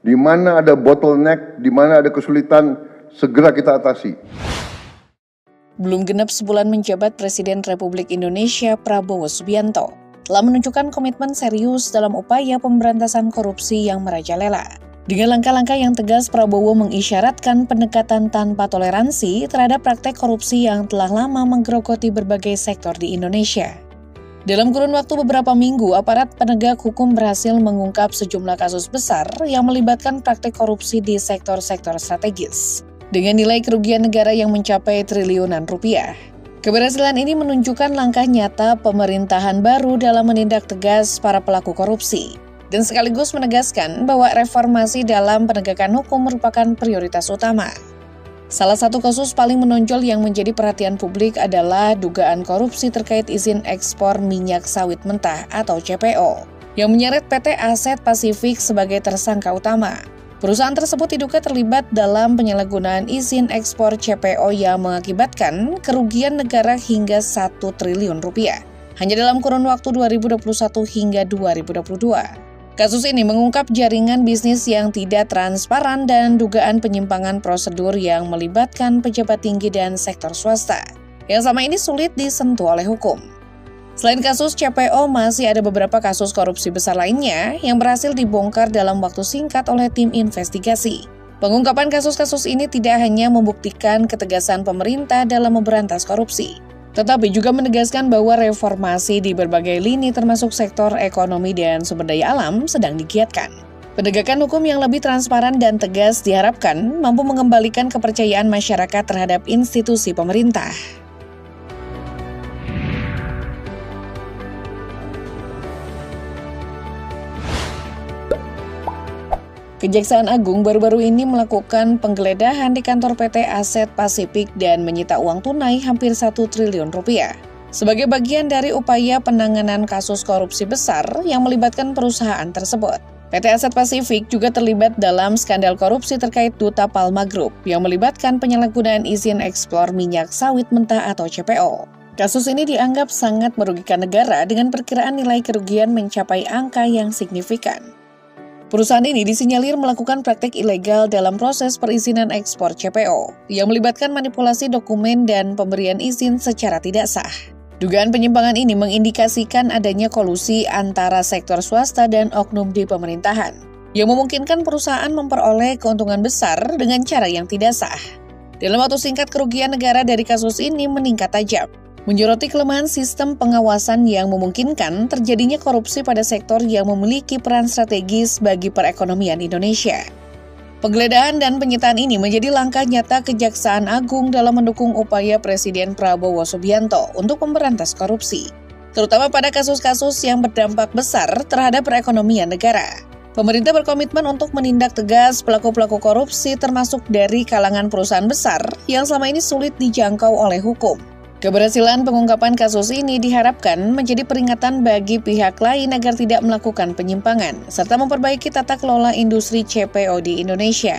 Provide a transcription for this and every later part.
Di mana ada bottleneck, di mana ada kesulitan, segera kita atasi. Belum genap sebulan menjabat Presiden Republik Indonesia Prabowo Subianto telah menunjukkan komitmen serius dalam upaya pemberantasan korupsi yang merajalela. Dengan langkah-langkah yang tegas, Prabowo mengisyaratkan pendekatan tanpa toleransi terhadap praktek korupsi yang telah lama menggerogoti berbagai sektor di Indonesia. Dalam kurun waktu beberapa minggu, aparat penegak hukum berhasil mengungkap sejumlah kasus besar yang melibatkan praktek korupsi di sektor-sektor strategis, dengan nilai kerugian negara yang mencapai triliunan rupiah. Keberhasilan ini menunjukkan langkah nyata pemerintahan baru dalam menindak tegas para pelaku korupsi, dan sekaligus menegaskan bahwa reformasi dalam penegakan hukum merupakan prioritas utama. Salah satu kasus paling menonjol yang menjadi perhatian publik adalah dugaan korupsi terkait izin ekspor minyak sawit mentah atau CPO, yang menyeret PT Aset Pasifik sebagai tersangka utama. Perusahaan tersebut diduga terlibat dalam penyalahgunaan izin ekspor CPO yang mengakibatkan kerugian negara hingga 1 triliun rupiah, hanya dalam kurun waktu 2021 hingga 2022. Kasus ini mengungkap jaringan bisnis yang tidak transparan dan dugaan penyimpangan prosedur yang melibatkan pejabat tinggi dan sektor swasta, yang selama ini sulit disentuh oleh hukum. Selain kasus CPO, masih ada beberapa kasus korupsi besar lainnya yang berhasil dibongkar dalam waktu singkat oleh tim investigasi. Pengungkapan kasus-kasus ini tidak hanya membuktikan ketegasan pemerintah dalam memberantas korupsi, tetapi juga menegaskan bahwa reformasi di berbagai lini termasuk sektor ekonomi dan sumber daya alam sedang digiatkan. Penegakan hukum yang lebih transparan dan tegas diharapkan mampu mengembalikan kepercayaan masyarakat terhadap institusi pemerintah. Kejaksaan Agung baru-baru ini melakukan penggeledahan di kantor PT Aset Pasifik dan menyita uang tunai hampir 1 triliun rupiah. Sebagai bagian dari upaya penanganan kasus korupsi besar yang melibatkan perusahaan tersebut. PT Aset Pasifik juga terlibat dalam skandal korupsi terkait Duta Palma Group yang melibatkan penyalahgunaan izin ekspor minyak sawit mentah atau CPO. Kasus ini dianggap sangat merugikan negara dengan perkiraan nilai kerugian mencapai angka yang signifikan. Perusahaan ini disinyalir melakukan praktik ilegal dalam proses perizinan ekspor CPO, yang melibatkan manipulasi dokumen dan pemberian izin secara tidak sah. Dugaan penyimpangan ini mengindikasikan adanya kolusi antara sektor swasta dan oknum di pemerintahan, yang memungkinkan perusahaan memperoleh keuntungan besar dengan cara yang tidak sah. Dalam waktu singkat, kerugian negara dari kasus ini meningkat tajam, menyoroti kelemahan sistem pengawasan yang memungkinkan terjadinya korupsi pada sektor yang memiliki peran strategis bagi perekonomian Indonesia. Penggeledahan dan penyitaan ini menjadi langkah nyata Kejaksaan Agung dalam mendukung upaya Presiden Prabowo Subianto untuk memberantas korupsi, terutama pada kasus-kasus yang berdampak besar terhadap perekonomian negara. Pemerintah berkomitmen untuk menindak tegas pelaku-pelaku korupsi termasuk dari kalangan perusahaan besar yang selama ini sulit dijangkau oleh hukum. Keberhasilan pengungkapan kasus ini diharapkan menjadi peringatan bagi pihak lain agar tidak melakukan penyimpangan, serta memperbaiki tata kelola industri CPO di Indonesia.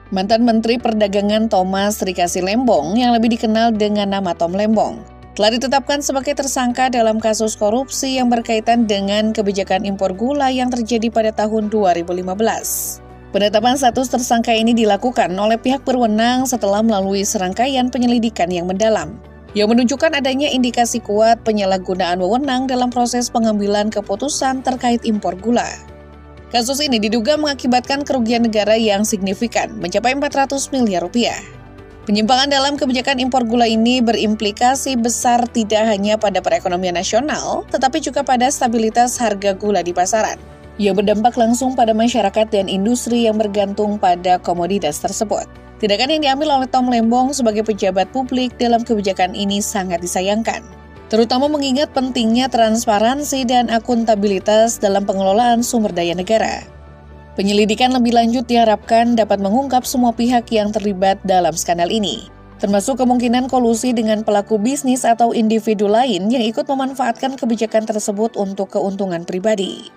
Mantan Menteri Perdagangan Thomas Rikasi Lembong yang lebih dikenal dengan nama Tom Lembong telah ditetapkan sebagai tersangka dalam kasus korupsi yang berkaitan dengan kebijakan impor gula yang terjadi pada tahun 2015. Penetapan status tersangka ini dilakukan oleh pihak berwenang setelah melalui serangkaian penyelidikan yang mendalam, yang menunjukkan adanya indikasi kuat penyalahgunaan wewenang dalam proses pengambilan keputusan terkait impor gula. Kasus ini diduga mengakibatkan kerugian negara yang signifikan, mencapai 400 miliar rupiah. Penyimpangan dalam kebijakan impor gula ini berimplikasi besar tidak hanya pada perekonomian nasional, tetapi juga pada stabilitas harga gula di pasaran, yang berdampak langsung pada masyarakat dan industri yang bergantung pada komoditas tersebut. Tindakan yang diambil oleh Tom Lembong sebagai pejabat publik dalam kebijakan ini sangat disayangkan, terutama mengingat pentingnya transparansi dan akuntabilitas dalam pengelolaan sumber daya negara. Penyelidikan lebih lanjut diharapkan dapat mengungkap semua pihak yang terlibat dalam skandal ini, termasuk kemungkinan kolusi dengan pelaku bisnis atau individu lain yang ikut memanfaatkan kebijakan tersebut untuk keuntungan pribadi.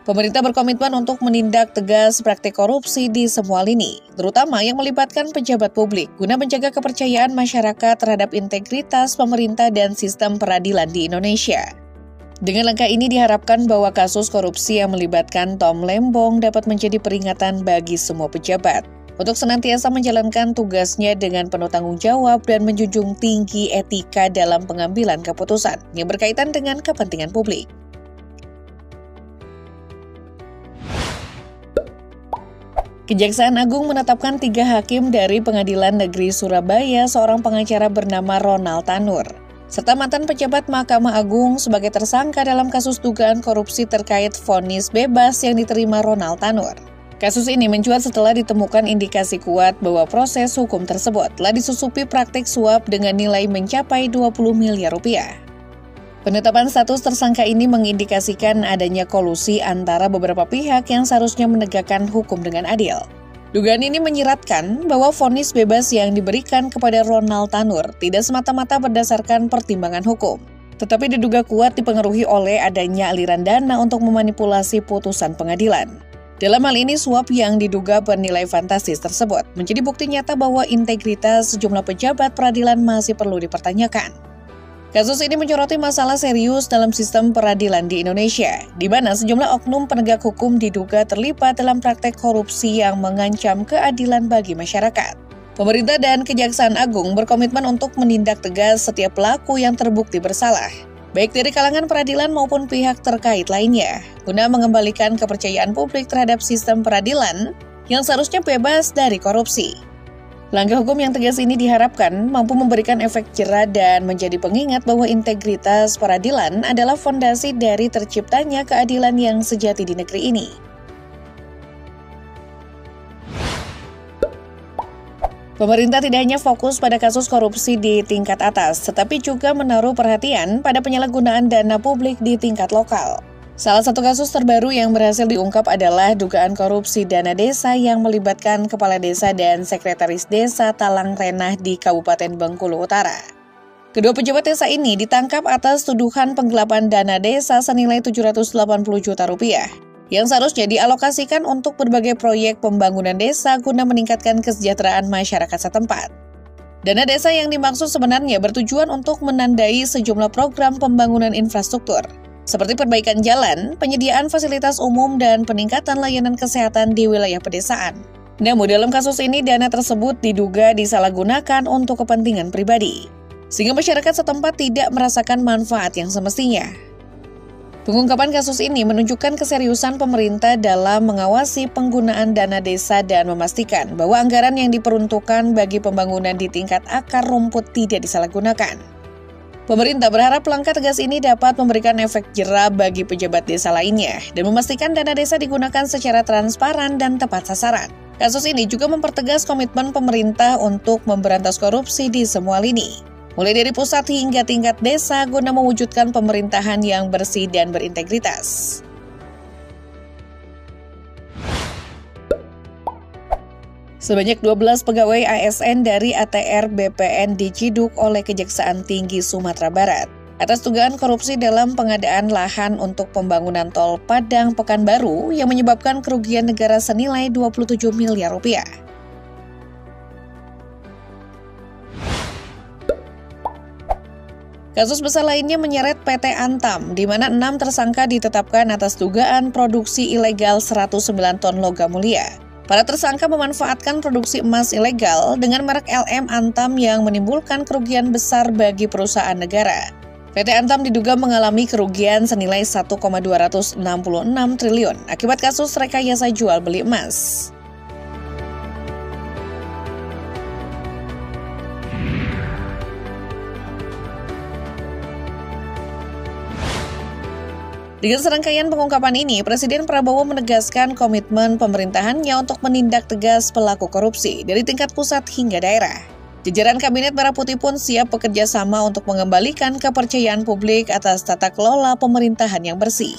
Pemerintah berkomitmen untuk menindak tegas praktik korupsi di semua lini, terutama yang melibatkan pejabat publik, guna menjaga kepercayaan masyarakat terhadap integritas pemerintah dan sistem peradilan di Indonesia. Dengan langkah ini diharapkan bahwa kasus korupsi yang melibatkan Tom Lembong dapat menjadi peringatan bagi semua pejabat untuk senantiasa menjalankan tugasnya dengan penuh tanggung jawab dan menjunjung tinggi etika dalam pengambilan keputusan yang berkaitan dengan kepentingan publik. Kejaksaan Agung menetapkan 3 hakim dari Pengadilan Negeri Surabaya seorang pengacara bernama Ronald Tanur, serta mantan pejabat Mahkamah Agung sebagai tersangka dalam kasus dugaan korupsi terkait vonis bebas yang diterima Ronald Tanur. Kasus ini mencuat setelah ditemukan indikasi kuat bahwa proses hukum tersebut telah disusupi praktik suap dengan nilai mencapai 20 miliar rupiah. Penetapan status tersangka ini mengindikasikan adanya kolusi antara beberapa pihak yang seharusnya menegakkan hukum dengan adil. Dugaan ini menyiratkan bahwa vonis bebas yang diberikan kepada Ronald Tanur tidak semata-mata berdasarkan pertimbangan hukum, tetapi diduga kuat dipengaruhi oleh adanya aliran dana untuk memanipulasi putusan pengadilan. Dalam hal ini, suap yang diduga bernilai fantastis tersebut menjadi bukti nyata bahwa integritas sejumlah pejabat peradilan masih perlu dipertanyakan. Kasus ini menyoroti masalah serius dalam sistem peradilan di Indonesia, di mana sejumlah oknum penegak hukum diduga terlibat dalam praktek korupsi yang mengancam keadilan bagi masyarakat. Pemerintah dan Kejaksaan Agung berkomitmen untuk menindak tegas setiap pelaku yang terbukti bersalah, baik dari kalangan peradilan maupun pihak terkait lainnya, guna mengembalikan kepercayaan publik terhadap sistem peradilan yang seharusnya bebas dari korupsi. Langkah hukum yang tegas ini diharapkan mampu memberikan efek jera dan menjadi pengingat bahwa integritas peradilan adalah fondasi dari terciptanya keadilan yang sejati di negeri ini. Pemerintah tidak hanya fokus pada kasus korupsi di tingkat atas, tetapi juga menaruh perhatian pada penyalahgunaan dana publik di tingkat lokal. Salah satu kasus terbaru yang berhasil diungkap adalah dugaan korupsi dana desa yang melibatkan Kepala Desa dan Sekretaris Desa Talang Renah di Kabupaten Bengkulu Utara. Kedua pejabat desa ini ditangkap atas tuduhan penggelapan dana desa senilai 780 juta rupiah yang seharusnya dialokasikan untuk berbagai proyek pembangunan desa guna meningkatkan kesejahteraan masyarakat setempat. Dana desa yang dimaksud sebenarnya bertujuan untuk menandai sejumlah program pembangunan infrastruktur, seperti perbaikan jalan, penyediaan fasilitas umum, dan peningkatan layanan kesehatan di wilayah pedesaan. Namun dalam kasus ini dana tersebut diduga disalahgunakan untuk kepentingan pribadi, sehingga masyarakat setempat tidak merasakan manfaat yang semestinya. Pengungkapan kasus ini menunjukkan keseriusan pemerintah dalam mengawasi penggunaan dana desa dan memastikan bahwa anggaran yang diperuntukkan bagi pembangunan di tingkat akar rumput tidak disalahgunakan. Pemerintah berharap langkah tegas ini dapat memberikan efek jera bagi pejabat desa lainnya dan memastikan dana desa digunakan secara transparan dan tepat sasaran. Kasus ini juga mempertegas komitmen pemerintah untuk memberantas korupsi di semua lini, mulai dari pusat hingga tingkat desa guna mewujudkan pemerintahan yang bersih dan berintegritas. Sebanyak 12 pegawai ASN dari ATR BPN diciduk oleh Kejaksaan Tinggi Sumatera Barat atas dugaan korupsi dalam pengadaan lahan untuk pembangunan tol Padang Pekanbaru yang menyebabkan kerugian negara senilai 27 miliar rupiah. Kasus besar lainnya menyeret PT Antam, di mana 6 tersangka ditetapkan atas dugaan produksi ilegal 109 ton logam mulia. Para tersangka memanfaatkan produksi emas ilegal dengan merek LM Antam yang menimbulkan kerugian besar bagi perusahaan negara. PT Antam diduga mengalami kerugian senilai 1,266 triliun akibat kasus rekayasa jual beli emas. Dengan serangkaian pengungkapan ini, Presiden Prabowo menegaskan komitmen pemerintahannya untuk menindak tegas pelaku korupsi dari tingkat pusat hingga daerah. Jajaran Kabinet Merah Putih pun siap bekerja sama untuk mengembalikan kepercayaan publik atas tata kelola pemerintahan yang bersih.